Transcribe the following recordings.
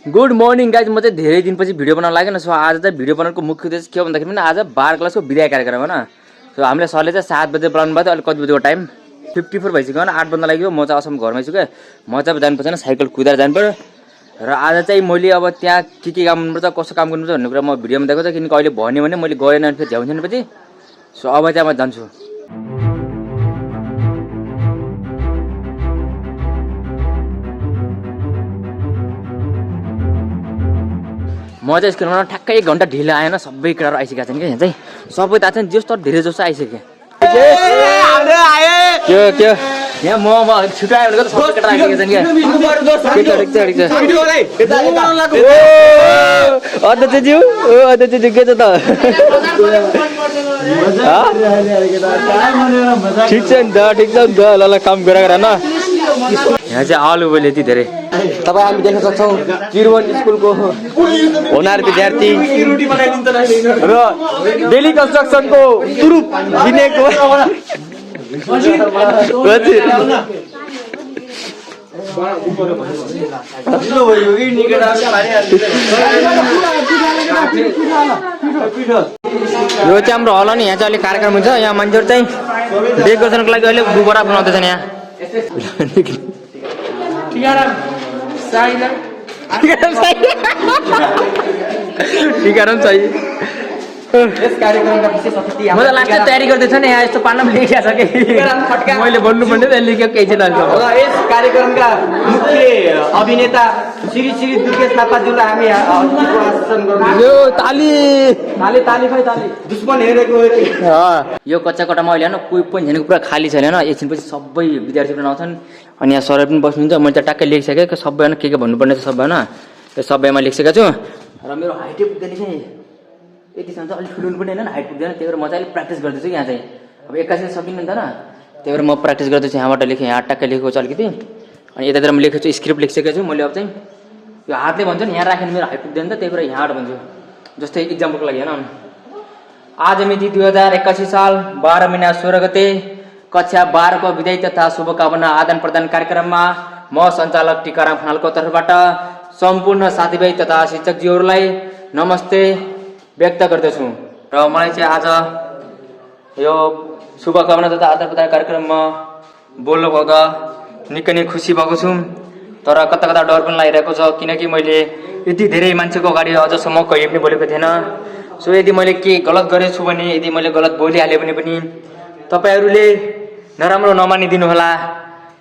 Good morning guys. म चाहिँ धेरै दिनपछि भिडियो बनाउन लागेन। सो आज चाहिँ भिडियो बनाउनुको मुख्य उद्देश्य के हो भन्दाखेरि आज 12 क्लासको विदाय कार्यक्रम हो न। सो हामीले सरले चाहिँ 7 बजे बोलाउनु भयो। अहिले कति बजेको टाइम 54 भइसक्यो न, 8 बज्न लाग्यो। म चाहिँ असम घरमै छु क्या। म चाहिँ जानुपर्छ न, साइकल कुदाएर जानुपर्यो। र आज चाहिँ मैले अब त्यहाँ के काम गर्नुपर्छ, कसो काम गर्नुपर्छ भन्ने कुरा म भिडियोमा देखाउँछु। किनकि अहिले भन्यो भने मैले गएन भने फेरि झ्याउँछ नि पछि। सो अब चाहिँ म जान्छु। म चाहिँ स्कुलमा ठ्याक्कै 1 घन्टा ढिलो आएन। सबै केटाहरू आइसकेका छन् क्या। यहाँ चाहिँ सबै त छन्, जस्तो धेरै जस्तो आइसक्यो। के यहाँ म छुट्यायो भनेको त सबै केटा आइसकेका छन् क्या। अध्यक्षज्यू अध्यक्षज्यू के छ त? ठिक छ नि त, ठिक छ नि त। ल काम गरेर न। यहाँ चाहिँ आलु बोले यति धेरै। तपाईँ हामी देख्न सक्छौँ किरुवन स्कुलको होनार विद्यार्थी र डेली कन्स्ट्रक्सनको तुरुप दिनेको यो चाहिँ हाम्रो हल हो नि। यहाँ चाहिँ अहिले कार्यक्रम हुन्छ। यहाँ मान्छेहरू चाहिँ डेकोरेसनको लागि अहिले गुब्बारा बनाउँदैछन्। यहाँ टिकाराम चाहिए। यस कार्यक्रमका विशेष अतिथि म त लास्ट तयारी गर्दैछु नि। यहाँ यस्तो पार्नमा लेखिया छ कि मैले भन्नु पर्ने त लेखेको केही छैन। यस कार्यक्रमका मुख्य अभिनेता श्री श्री दुर्गेश थापाज्यूलाई हामी आसन गर्छौँ। यो ताली ताली ताली खै ताली दुश्मन हेरेको यो कच्चा कोठामा अहिले हैन कोही पनि छैन, पुरा खाली छैन हैन। एकछिनपछि सबै विद्यार्थीहरू आउँछन् अनि यहाँ सरहरू पनि बस्नुहुन्छ। मैले त टक्कै लेखिसकेँ सबै हैन, के भन्नुपर्ने छ सबै हैन। त्यो सबैमा लेखिसकेको छु। र मेरो हाइटै पुग्दैन चाहिँ यतिसम्म चाहिँ अलिक ठुलो पनि होइन, हाइट पुग्दैन। त्यही भएर म चाहिँ अलिक प्र्याक्टिस गर्दैछु यहाँ चाहिँ। अब 81 सकिन्न नि त न, त्यही भएर म प्र्याक्टिस गर्दैछु। यहाँबाट लेखेँ, यहाँ टक्कै लेखेको छु अलिकति। अनि यतातिर म लेखेको छु, स्क्रिप्ट लेखिसकेको छु मैले। अब चाहिँ यो हातले भन्छ नि यहाँ राखेर मेरो हाइट पुग्दैन त, त्यही भएर यहाँबाट भन्छु। जस्तै इक्जाम्पलको लागि होइन। आज मिति 2081 साल 12 महिना 16 गते कक्षा 12 को विदाई तथा शुभकामना आदान प्रदान कार्यक्रममा म सञ्चालक टिकाराम खनालको तर्फबाट सम्पूर्ण साथीभाइ तथा शिक्षकज्यूहरूलाई नमस्ते व्यक्त गर्दछु। र मलाई चाहिँ आज यो शुभकामना तथा आदान प्रदान कार्यक्रममा बोल्नु भएको निकै नै खुसी भएको छु। तर कता कता डर पनि लागिरहेको छ, किनकि मैले यति धेरै मान्छेको अगाडि अझसम्म कहिले पनि बोलेको थिएन। सो यदि मैले के गलत गरेछु भने, यदि मैले गलत बोलिहालेँ भने पनि तपाईँहरूले नराम्रो नमानिदिनु होला।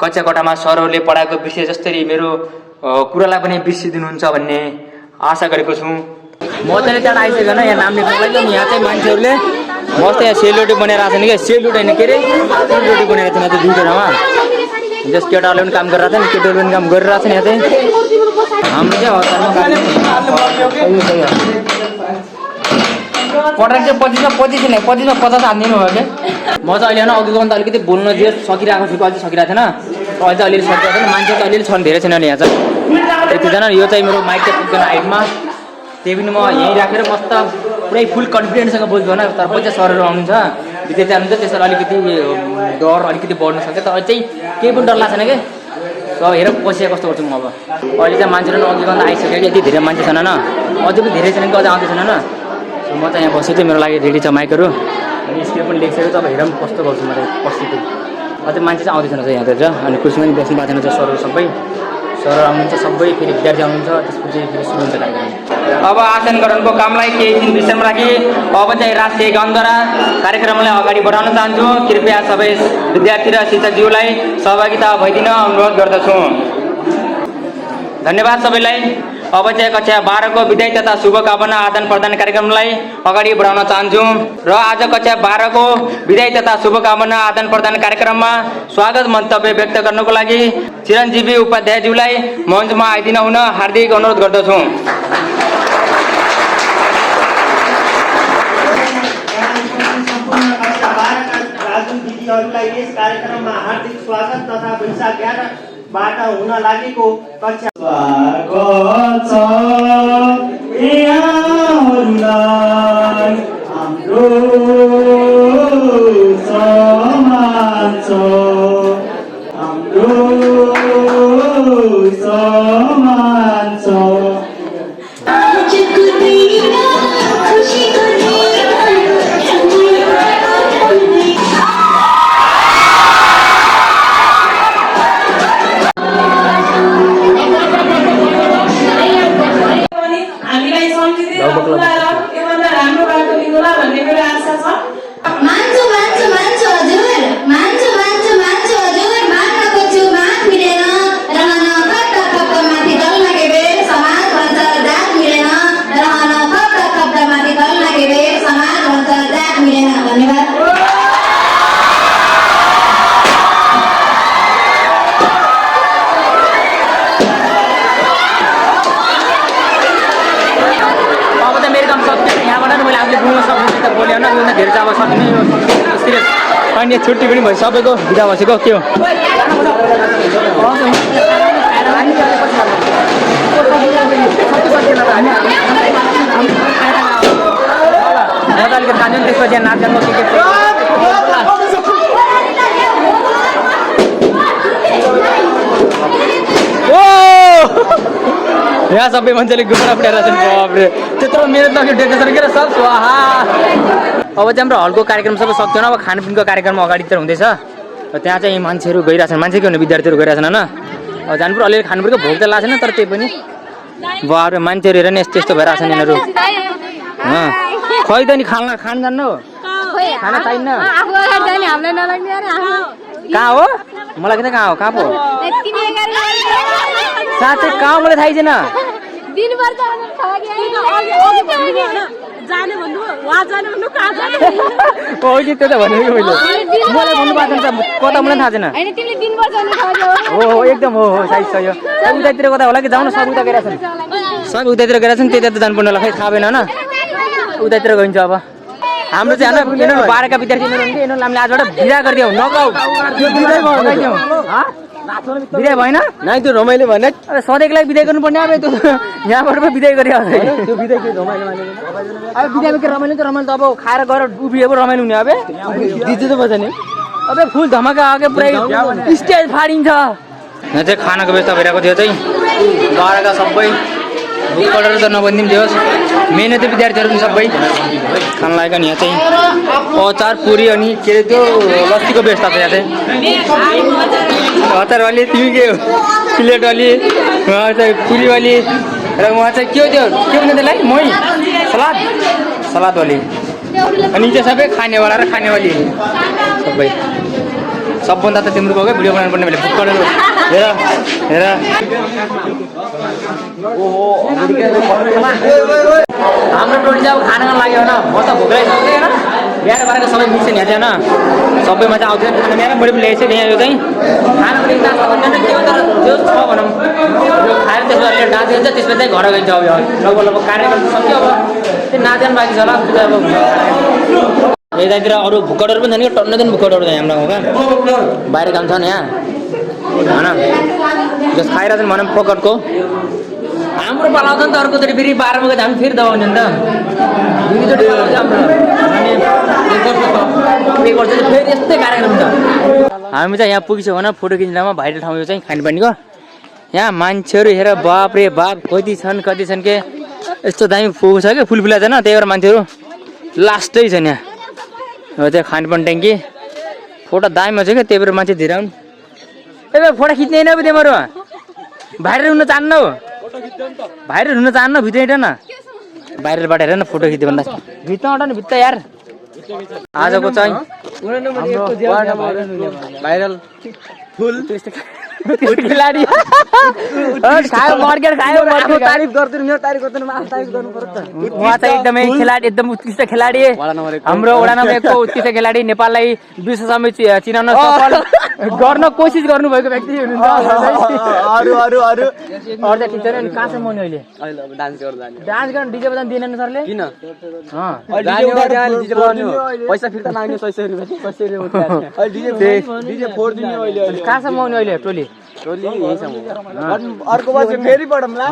कक्षा कोठामा सरहरूले पढाएको विषय जसरी मेरो कुरालाई पनि बिर्सिदिनुहुन्छ भन्ने आशा गरेको छु। म चाहिँ त्यहाँ आइसकेको यहाँ नाम लेख्नको लागि। यहाँ चाहिँ मान्छेहरूले मस्त यहाँ सेलरोटी बनाएर आएको छन् क्या। सेलरोटी होइन के अरे, सेलरोटी बनाएको छन् यहाँ चाहिँ दुईवटामा। जस केटाहरूले पनि काम गरिरहेको छ नि, केटाहरूले पनि काम गरिरहेको छ नि। यहाँ चाहिँ हाम्रो चाहिँ पढाइ चाहिँ 25 नै 25मा 50 हाल्दिनु भयो क्या। म चाहिँ अहिले होइन अघिको भन्दा अलिकति बोल्न जे सकिरहेको छु, अहिले सकिरहेको थिएन। अहिले चाहिँ अलिअलि सकिरहेको छैन। मान्छे चाहिँ अलिअलि छन्, धेरै छैन यहाँ चाहिँ यतिजना। यो चाहिँ मेरो माइक चाहिँ पुग्दैन हाइटमा, त्यही पनि म यहीँ राखेर मस्त पुरै फुल कन्फिडेन्ससँग बोल्छु होइन। तर पछि सरहरू आउनुहुन्छ, विद्यार्थी आउनुहुन्छ, त्यसरी अलिकति डर अलिकति बढ्नु सक्छ। तर अहिले चाहिँ केही पनि डर लाग्छ छैन क्या। सो हेर पछि कस्तो गर्छु म। अब अहिले चाहिँ मान्छेहरू अघिभन्दा आइसक्यो कि यति धेरै मान्छे छैन न, अझै पनि धेरै छैन कि अझै आउँदैछन् होइन। म चाहिँ यहाँ बसेको मेरो लागि रेडी छ माइकहरू अनि स्क्रिप्ट पनि लेखिसकेको छ। अब हेरौँ कस्तो गर्छु म चाहिँ पछि। अझै मान्छे चाहिँ आउँदैछन् चाहिँ यहाँतिर अनि कुर्सीमा पनि बस्नु भएको छैन चाहिँ सरहरू सबै। सरहरू आउनुहुन्छ सबै, फेरि विद्यार्थी आउनुहुन्छ, त्यसपछि फेरि सुरु हुन्छ कार्यक्रम। अब आसन ग्रहणको कामलाई केही दिन विषयमा राखी अब चाहिँ राष्ट्रिय गानद्वारा कार्यक्रमलाई अगाडि बढाउन चाहन्छु। कृपया सबै विद्यार्थी र शिक्षकज्यूलाई सहभागिता भइदिन अनुरोध गर्दछु। धन्यवाद सबैलाई। अब चाहिँ कक्षा 12 को विदाई तथा शुभकामना आदान प्रदान कार्यक्रमलाई अगाडि बढाउन चाहन्छु। र आज कक्षा 12 को विदाई तथा शुभकामना आदान प्रदान कार्यक्रममा स्वागत मन्तव्य व्यक्त गर्नको लागि चिरञ्जीवी उपाध्यायज्यूलाई मञ्चमा आइदिन हुन हार्दिक अनुरोध गर्दछु। दिदीहरूलाई यस कार्यक्रममा हार्दिक स्वागत तथा वैशाख 11 बाट हुन लागेको कक्षा हाम्रो समाज हाम्रो समाज तपाईँको धेरै चाहिँ अब सक्ने यो सिरियस अनि छुट्टी पनि भयो सबैको बिदा बसेको के हो अलिकति खान्छ नि त्यसपछि नाचगान यहाँ सबै मान्छेले घुम्न पुऱ्याएर छन् बाबरे त्यत्रो मेहनत नगरी डेकोरेसन के सब स्वाहा अब चाहिँ हाम्रो हलको कार्यक्रम सबै सक्दैन अब खानपिनको कार्यक्रम अगाडितिर हुँदैछ र त्यहाँ चाहिँ मान्छेहरू गइरहेछन् मान्छे के हुने विद्यार्थीहरू गइरहेछन् होइन अब जानु अलिअलि खानुपर्यो भोक त लाग्छ तर त्यही पनि बाबरे मान्छेहरू हेर नि यस्तो भइरहेछन् यिनीहरू खै त नि खान जान्नु खाना चाहिन्न कहाँ हो मलाई किन कहाँ हो कहाँ पो साँच्चै कहाँ मलाई थाहै छैन त्यो त भनेको मैले मलाई भन्नु पाएको छ कता मलाई थाहा छैन हो एकदम हो साइज छ यो उतातिर कता होला कि जाउँ न सब उता गइरहेछन् सब उतातिर गइरहेछन् त्यता त जानुपर्ने होला खै थाहा भएन होइन उतातिर गइन्छ अब हाम्रो चाहिँ होइन यिनीहरू 12 का विद्यार्थी यिनीहरू हामीले आजबाट बिदा गरिदिउँ नगाउ बिदाय भएन नै त्यो रमाइलो भने सधैँको लागि बिदाय गर्नुपर्ने अब त्यो यहाँबाट पो बिदाय गरिहाल्छ त्यो बिदाय के रमाइलो अब बिदायमा के रमाइलो त रमाइलो त अब खाएर गएर उभिए पो रमाइलो हुने अब दिदी त बजा नि अब फुल धमाका आगे पुरै स्टेज फाडिन्छ यहाँ चाहिँ खानाको व्यवस्था भइरहेको थियो चाहिँ 12 का सबै भुकहरू त नबनिदिनु दियोस् मेहनती विद्यार्थीहरू पनि सबै खान लागेको नि यहाँ चाहिँ अचार पुरी अनि के अरे त्यो लस्सीको व्यवस्था छ यहाँ चाहिँ अचारवाली तिमी के हो प्लेटवाली उहाँ चाहिँ पुरीवाली र उहाँ चाहिँ के हो त्यो के भन्छ त्यसलाई मै सलादवाली अनि चाहिँ सबै खानेवाला र खानेवाली सबै सबभन्दा त तिम्रो गयो भिडियो बनाउनु पर्ने मैले भुक्कहरू हेर हेर हाम्रो टोली चाहिँ अब खाना लाग्यो होइन म त भोकै सक्दैन बिहान बारेको सबै मिक्स यहाँ चाहिँ होइन सबैमा चाहिँ आउँदैन खाना बिहान बढी पनि ल्याएछ यहाँ यो चाहिँ खाना पनि के हो तर जो छ भनौँ यो खाएर त्यसपछि डान्स हुन्छ त्यसपछि चाहिँ घर गइन्छ अब लगभग लगभग कार्यक्रम सक्यो अब त्यो नाचगान बाँकी छ होला पूजा अब यतातिर अरू भुक्कडहरू पनि छन् कि टन्न दिन भुक्कडहरू छ हाम्रो गाउँमा बाहिर काम छ नि यहाँ होइन जस खाइरहेछन् भनौँ पकडको हाम्रो पाला आउँछ नि त अर्कोचोटि फेरि 12 बजे हामी फेरि दबाउने नि त दुईचोटि पालाउँछ हाम्रो अनि एक वर्ष चाहिँ फेरि यस्तै कार्यक्रम छ हामी चाहिँ यहाँ पुगिसक्यो भने फोटो खिच्नमा भाइरल ठाउँ यो चाहिँ खानेपानीको यहाँ मान्छेहरू हेर बाप रे बाप कति छन् के यस्तो दामी फुल छ क्या फुलफुला छैन त्यही भएर मान्छेहरू लास्टै छ यहाँ हो त्यो खानेपानी ट्याङ्की फोटो दामीमा छ क्या त्यही भएर मान्छे धेरै आउनु ए फोटो खिच्ने होइन अब तिमीहरू भाइरल हुन चाहन्न हो भाइरल हुन चाहन्न भित्र हिँड न भाइरलबाट हेर न फोटो खिच्यो भन्दा भित्र हट न भित्र यार आजको चाहिँ भाइरल फुल खेलाडी खायो मर्केर खायो तारिफ गर्दैन मेरो तारिफ गर्दैन म आफू तारिफ गर्नु पर्छ उहाँ चाहिँ एकदमै खेलाडी एकदम उत्कृष्ट खेलाडी हाम्रो वडा नम्बर 1 को उत्कृष्ट खेलाडी नेपाललाई विश्वसम्मै चिनाउन सफल गर्न कोसिस गर्नुभएको व्यक्ति हुनुहुन्छ अरू ठिक छैन नि कहाँ छ मनि अहिले डान्स गर्न डिजे बजाउन दिएन सरले किन पैसा फिर्ता माग्ने 600 रुपैयाँ डिजे फोर दिने अहिले कहाँ छ मनि अहिले टोली अर्को वर्ष फेरि पढौँला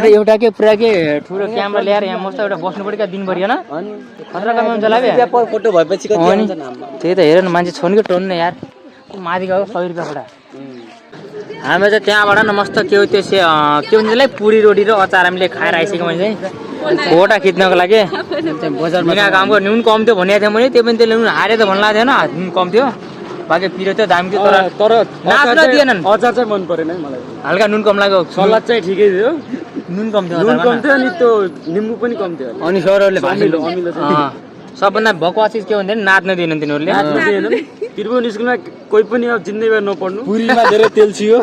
एउटा के पुरा के ठुलो क्यामेरा ल्याएर यहाँ मस्त एउटा बस्नु पर्यो क्या दिनभरि होइन खतरा काम हुन्छ लाग्यो फोटो भएपछि त्यही त हेर न मान्छे छोड्नु कि टोन्ने यार माथि गएको 100 रुपियाँ फोटा हामी चाहिँ त्यहाँबाट न मस्त के हो त्यो के भन्छ त्यसलाई पुरी रोटी र अचार हामीले खाएर आइसक्यौँ मैले चाहिँ फोटा खिच्नको लागि बजारमा कामको नुन कम थियो भनेको थिएँ मैले त्यो पनि त्यसले नुन हारे त भन्नु लाग्थेन नुन कम थियो बाँकी पिरो थियो दाम थियो तर नाच्न दिएनन् अचार चाहिँ मन परेन मलाई हल्का नुन कम लाग्यो सलाद चाहिँ ठिकै थियो नुन कम थियो अनि त्यो निम्बु पनि कम थियो अनि सरहरूले सबभन्दा भकुवा चिज के भन्दैन नाच्न दिएनन् तिनीहरूले त्रिभुवन स्कुलमा कोही पनि अब जिन्दगीमा नपढ्नु पुरीमा धेरै तेल छियो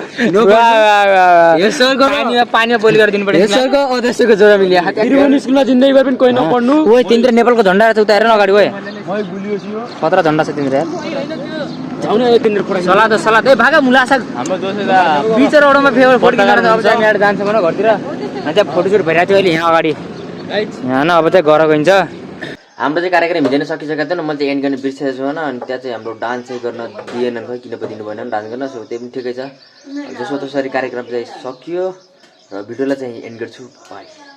पानीमा बोइल गरेर दिनु पर्यो यसको अध्यक्षको जरा मिल्यो त्रिभुवन स्कुलमा जिन्दगीमा पनि कोही नपढ्नु ओइ तिम्रो नेपालको झन्डा छ उता हेर न अगाडि ओइ खतरा झन्डा छ तिम्रो जाउने तिम्रो पुरा सलाद ए भागा मुला साग हाम्रो दोस्रो पिचर ओडोमा फेवर फोटो खिच्न अब चाहिँ यहाँ जान्छ भने घरतिर त्यहाँ फोटो सुट भइरहेको थियो अहिले यहाँ अगाडि यहाँ न अब चाहिँ घर गइन्छ हाम्रो चाहिँ कार्यक्रम हिँड्दैन सकिसकेको थिएन मैले चाहिँ एन्ड गर्ने बिर्सेको छु होइन अनि त्यहाँ चाहिँ हाम्रो डान्स चाहिँ गर्न दिएन खै किन पो दिनु भएन डान्स गर्न सो त्यही पनि ठिकै छ जसो तसरी कार्यक्रम चाहिँ सकियो र भिडियोलाई चाहिँ एन्ड गर्छु बाई